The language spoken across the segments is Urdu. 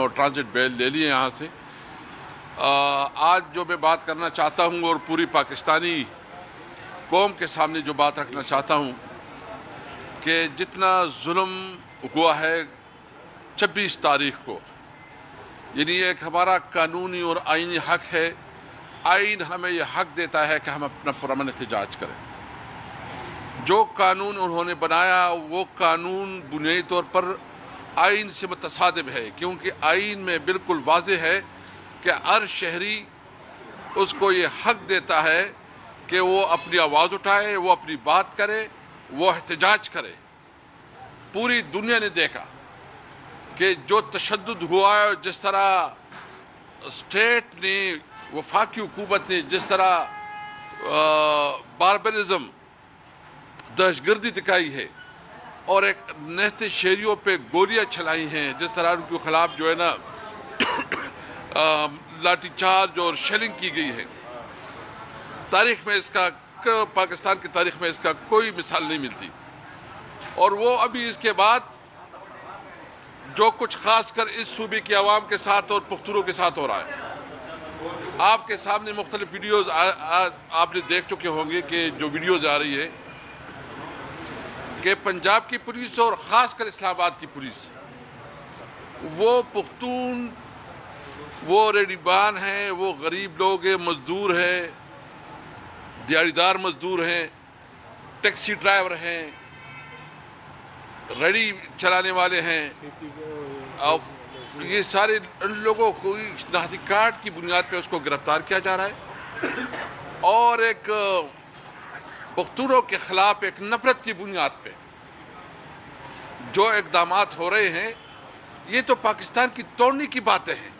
اور ٹرانزٹ بیل لے لیے یہاں سے۔ آج جو میں بات کرنا چاہتا ہوں اور پوری پاکستانی قوم کے سامنے جو بات رکھنا چاہتا ہوں کہ جتنا ظلم ہوا ہے 26 تاریخ کو، یعنی ایک ہمارا قانونی اور آئینی حق ہے، آئین ہمیں یہ حق دیتا ہے کہ ہم اپنا پرامن احتجاج کریں۔ جو قانون انہوں نے بنایا وہ قانون بنیادی طور پر آئین سے متصادم ہے، کیونکہ آئین میں بالکل واضح ہے کہ ہر شہری اس کو یہ حق دیتا ہے کہ وہ اپنی آواز اٹھائے، وہ اپنی بات کرے، وہ احتجاج کرے۔ پوری دنیا نے دیکھا کہ جو تشدد ہوا ہے، جس طرح اسٹیٹ نے، وفاقی حکومت نے جس طرح باربرزم، دہشت گردی دکھائی ہے اور ایک نہتے شہریوں پہ گولیاں چلائی ہیں، جس طرح ان کے خلاف جو ہے نا لاٹھی چارج اور شیلنگ کی گئی ہے، تاریخ میں اس کا، پاکستان کی تاریخ میں اس کا کوئی مثال نہیں ملتی۔ اور وہ ابھی اس کے بعد جو کچھ خاص کر اس صوبے کی عوام کے ساتھ اور پختونوں کے ساتھ ہو رہا ہے، آپ کے سامنے مختلف ویڈیوز آپ نے دیکھ چکے ہوں گے کہ جو ویڈیوز آ رہی ہے کہ پنجاب کی پولیس اور خاص کر اسلام آباد کی پولیس، وہ پختون، وہ ریڈیبان ہیں، وہ غریب لوگ ہیں، مزدور ہیں، دیہڑیدار مزدور ہیں، ٹیکسی ڈرائیور ہیں، ریڈی چلانے والے ہیں، اور یہ سارے ان لوگوں کو شناختی کارڈ کی بنیاد پہ اس کو گرفتار کیا جا رہا ہے، اور ایک پختونوں کے خلاف ایک نفرت کی بنیاد پہ جو اقدامات ہو رہے ہیں، یہ تو پاکستان کی توڑنے کی باتیں ہیں،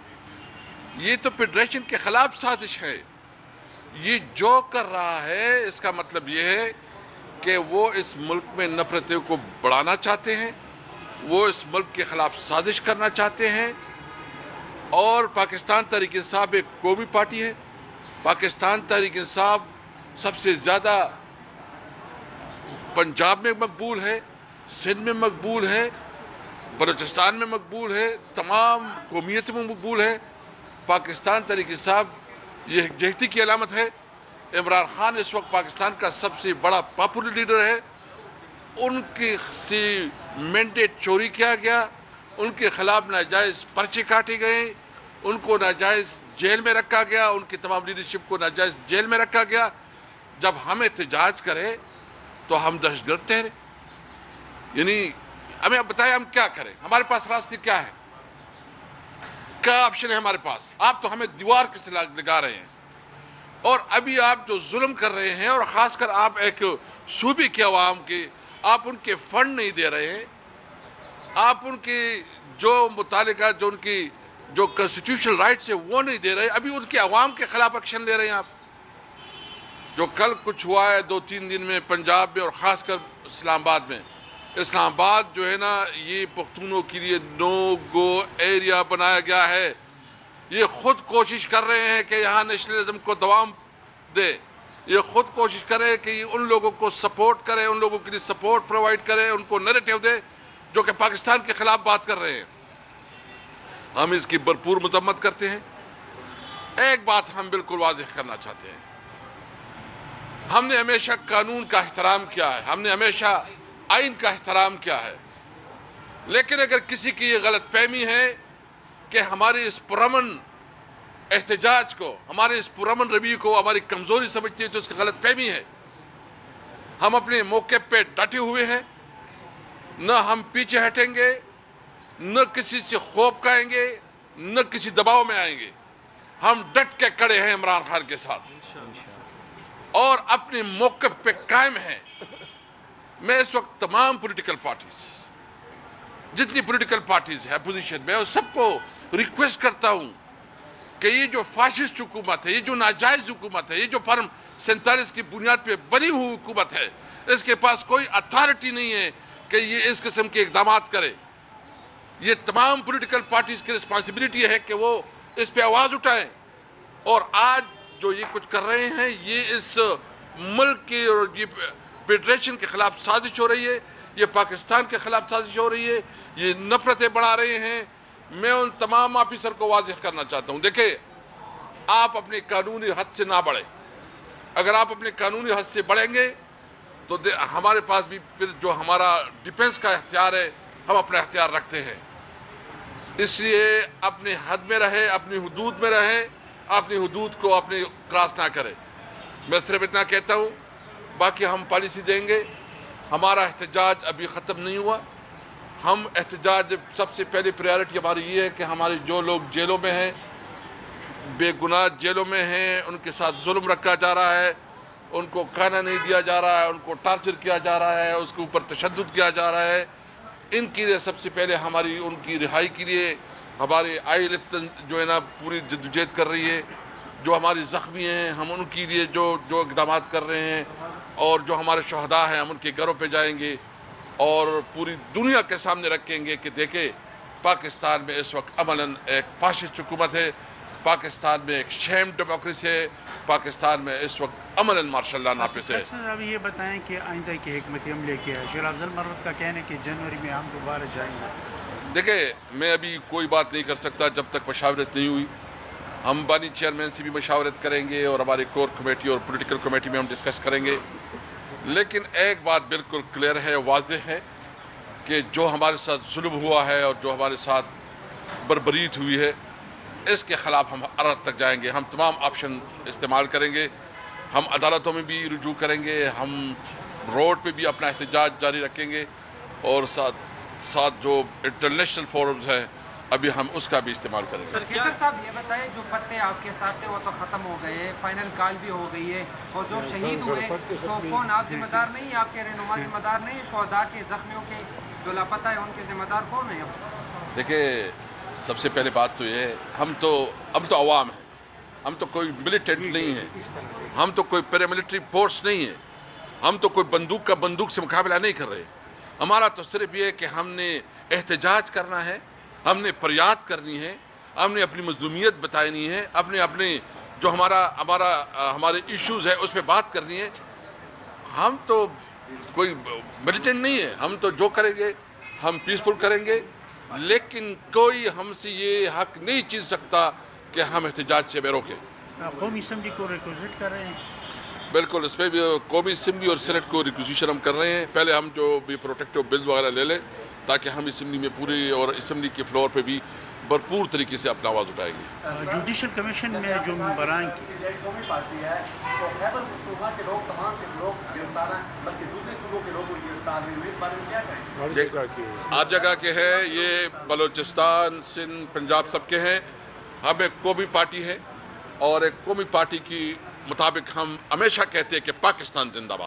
یہ تو فیڈریشن کے خلاف سازش ہے۔ یہ جو کر رہا ہے اس کا مطلب یہ ہے کہ وہ اس ملک میں نفرتوں کو بڑھانا چاہتے ہیں، وہ اس ملک کے خلاف سازش کرنا چاہتے ہیں۔ اور پاکستان تحریک انصاف ایک قومی پارٹی ہے، پاکستان تحریک انصاف سب سے زیادہ پنجاب میں مقبول ہے، سندھ میں مقبول ہے، بلوچستان میں مقبول ہے، تمام قومیتوں میں مقبول ہے۔ پاکستان تحریک انصاف یہ یکجہتی کی علامت ہے۔ عمران خان اس وقت پاکستان کا سب سے بڑا پاپولر لیڈر ہے، ان کی مینڈیٹ چوری کیا گیا، ان کے خلاف ناجائز پرچے کاٹے گئے، ان کو ناجائز جیل میں رکھا گیا، ان کی تمام لیڈرشپ کو ناجائز جیل میں رکھا گیا۔ جب ہم احتجاج کریں تو ہم دہشت گرد ٹھہرے، یعنی ہمیں اب بتائیں ہم کیا کریں، ہمارے پاس راستے کیا ہے، کیا آپشن ہے ہمارے پاس؟ آپ تو ہمیں دیوار کے سے لگا رہے ہیں، اور ابھی آپ جو ظلم کر رہے ہیں، اور خاص کر آپ ایک صوبے کے عوام کے، آپ ان کے فنڈ نہیں دے رہے ہیں، آپ ان کی جو متعلقہ جو ان کی جو کانسٹیٹیوشنل رائٹس ہے وہ نہیں دے رہے، ابھی ان کے عوام کے خلاف ایکشن لے رہے ہیں آپ۔ جو کل کچھ ہوا ہے 2-3 دن میں پنجاب میں اور خاص کر اسلام آباد میں، اسلام آباد جو ہے نا یہ پختونوں کے لیے نو گو ایریا بنایا گیا ہے۔ یہ خود کوشش کر رہے ہیں کہ یہاں نیشنلزم کو دوام دے، یہ خود کوشش کرے کہ ان لوگوں کو سپورٹ کرے، ان لوگوں کے لیے سپورٹ پرووائڈ کرے، ان کو نیریٹو دے جو کہ پاکستان کے خلاف بات کر رہے ہیں۔ ہم اس کی بھرپور مذمت کرتے ہیں۔ ایک بات ہم بالکل واضح کرنا چاہتے ہیں، ہم نے ہمیشہ قانون کا احترام کیا ہے، ہم نے ہمیشہ آئین کا احترام کیا ہے، لیکن اگر کسی کی یہ غلط فہمی ہے کہ ہماری اس پرامن احتجاج کو، ہمارے اس پرامن رویے کو ہماری کمزوری سمجھتی ہے تو اس کی غلط فہمی ہے۔ ہم اپنے موقع پہ ڈٹے ہوئے ہیں، نہ ہم پیچھے ہٹیں گے، نہ کسی سے خوف کھائیں گے، نہ کسی دباؤ میں آئیں گے۔ ہم ڈٹ کے کھڑے ہیں عمران خان کے ساتھ اور اپنے موقف پہ قائم ہیں۔ میں اس وقت تمام پولیٹیکل پارٹیز، جتنی پولیٹیکل پارٹیز ہیں اپوزیشن میں، اور سب کو ریکویسٹ کرتا ہوں کہ یہ جو فاشسٹ حکومت ہے، یہ جو ناجائز حکومت ہے، یہ جو فارم 47 کی بنیاد پہ بنی ہوئی حکومت ہے، اس کے پاس کوئی اتھارٹی نہیں ہے کہ یہ اس قسم کے اقدامات کرے۔ یہ تمام پولیٹیکل پارٹیز کی رسپانسبلٹی ہے کہ وہ اس پہ آواز اٹھائیں، اور آج جو یہ کچھ کر رہے ہیں یہ اس ملک کی اور یہ فیڈریشن کے خلاف سازش ہو رہی ہے، یہ پاکستان کے خلاف سازش ہو رہی ہے، یہ نفرتیں بڑھا رہے ہیں، میں ان تمام آفیسر کو واضح کرنا چاہتا ہوں، دیکھیں آپ اپنے قانونی حد سے نہ بڑھیں. اگر آپ اپنے قانونی حد سے بڑھیں گے تو ہمارے پاس بھی پھر جو ہمارا ڈیفنس کا اختیار ہے ہم اپنا اختیار رکھتے ہیں. اس لیے اپنے حد میں رہے، اپنی حدود میں رہے، اپنی حدود کو اپنے کراس نہ کرے. میں صرف اتنا کہتا ہوں، باقی ہم پالیسی دیں گے. ہمارا احتجاج ابھی ختم نہیں ہوا. ہم احتجاج سب سے پہلی پریارٹی ہماری یہ ہے کہ ہمارے جو لوگ جیلوں میں ہیں، بے گناہ جیلوں میں ہیں، ان کے ساتھ ظلم رکھا جا رہا ہے، ان کو کھانا نہیں دیا جا رہا ہے، ان کو ٹارچر کیا جا رہا ہے، اس کے اوپر تشدد کیا جا رہا ہے، ان کے لیے سب سے پہلے ہماری ان کی رہائی کے لیے ہمارے آئی لپٹن جو ہے نا پوری جدوجہد کر رہی ہے. جو ہماری زخمی ہیں ہم ان کے لیے جو اقدامات کر رہے ہیں، اور جو ہمارے شہداء ہیں ہم ان کے گھروں پہ جائیں گے اور پوری دنیا کے سامنے رکھیں گے کہ دیکھیں پاکستان میں اس وقت عملاً ایک فاشسٹ حکومت ہے، پاکستان میں ایک شیم ڈیموکریسی ہے، پاکستان میں اس وقت عملاً مارشل لا نافذ ہے. سر اب یہ بتائیں کہ آئندہ کی حکمت عملی کیا ہے؟ شیخ افضل مرود کا کہنا ہے کہ جنوری میں ہم دوبارہ جائیں گے. دیکھیں میں ابھی کوئی بات نہیں کر سکتا جب تک مشاورت نہیں ہوئی. ہم بانی چیئرمین سے بھی مشاورت کریں گے اور ہماری کور کمیٹی اور پولیٹیکل کمیٹی میں ہم ڈسکس کریں گے. لیکن ایک بات بالکل کلیئر ہے، واضح ہے کہ جو ہمارے ساتھ ظلم ہوا ہے اور جو ہمارے ساتھ بربریت ہوئی ہے، اس کے خلاف ہم عدالت تک جائیں گے. ہم تمام آپشن استعمال کریں گے. ہم عدالتوں میں بھی رجوع کریں گے، ہم روڈ پہ بھی اپنا احتجاج جاری رکھیں گے، اور ساتھ جو انٹرنیشنل فورمز ہیں ابھی ہم اس کا بھی استعمال کریں گے. سر صاحب یہ بتائیں، جو پتے آپ کے ساتھ تھے وہ تو ختم ہو گئے، فائنل کال بھی ہو گئی ہے، اور جو شہید ہوئے تو کون آپ ذمہ دار نہیں، آپ کے رہنما ذمہ دار نہیں؟ شہداء کے زخمیوں کے جو لاپتہ ہے ان کے ذمہ دار کون ہیں؟ دیکھیں سب سے پہلے بات تو یہ ہے، ہم تو عوام ہیں، ہم تو کوئی ملیٹنٹ نہیں ہیں، ہم تو کوئی پیراملٹری فورس نہیں ہے، ہم تو کوئی بندوق سے مقابلہ نہیں کر رہے. ہمارا تو صرف یہ ہے کہ ہم نے احتجاج کرنا ہے، ہم نے فریاد کرنی ہے، ہم نے اپنی مظلومیت بتانی ہے، اپنے جو ہمارے ایشوز ہے اس پہ بات کرنی ہے. ہم تو کوئی ملیٹنٹ نہیں ہے، ہم تو جو کریں گے ہم پیسفل کریں گے، لیکن کوئی ہم سے یہ حق نہیں چھین سکتا کہ ہم احتجاج سے بے روکیں. قومی اسمبلی کو ریکویزٹ کر رہے ہیں؟ بالکل، اس پہ بھی قومی اسمبلی اور سینٹ کو ریکویزیشن ہم کر رہے ہیں. پہلے ہم جو بھی پروٹیکٹیو بل وغیرہ لے لیں تاکہ ہم اسمبلی میں پوری اور اسمبلی کے فلور پہ بھی بھرپور طریقے سے اپنا آواز اٹھائیں گے. جوڈیشل کمیشن میں جو ممبران قومی پارٹی ہے تو خیبر پختونخوا کے لوگ تمام کے لوگ گرفتار ہیں، بلکہ دوسرے صوبوں کے لوگ گرفتار نہیں ہوئے، اس بارے میں کیا کہیں؟ ہر جگہ کے ہیں، یہ بلوچستان، سندھ، پنجاب سب کے ہیں. ہم ایک قومی پارٹی ہے اور ایک قومی پارٹی کی مطابق ہم ہمیشہ کہتے ہیں کہ پاکستان زندہ باد.